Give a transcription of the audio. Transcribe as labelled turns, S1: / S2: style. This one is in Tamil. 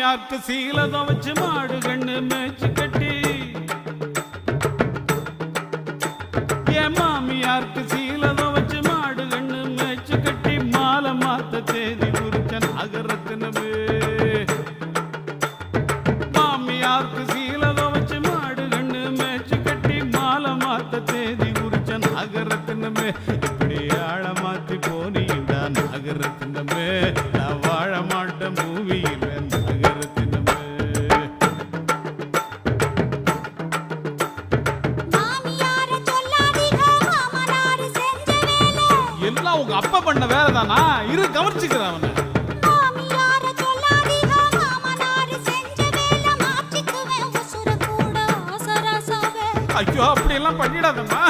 S1: மாமியாருக்கு சீலத வச்சு மாடு கண்ணு மேய்ச்சி கட்டி என் மாமியாருக்கு சீலத வச்சு மாடு கண்ணு மேய்ச்சி கட்டி மாலை மாத்த தேதி குறிச்ச நாகரத்தினமே மாமியாருக்கு சீலத வச்சு மாடு கண்ணு மேய்ச்சி கட்டி மாலை மாத்த தேதி குறிச்ச நாகரத்தினமே இப்படி ஆழ மாத்தி போனீண்டா நாகரத்தினமே நான் வாழ மாட்டேன் பூவியில் நாகரத்தினமே எல்லாம் உங்க அப்பா பண்ண வேலை தானா இரு கவனிச்சுக்கிறேன் அவனை ஐயோ அப்படி எல்லாம் பண்ணிடாதம்மா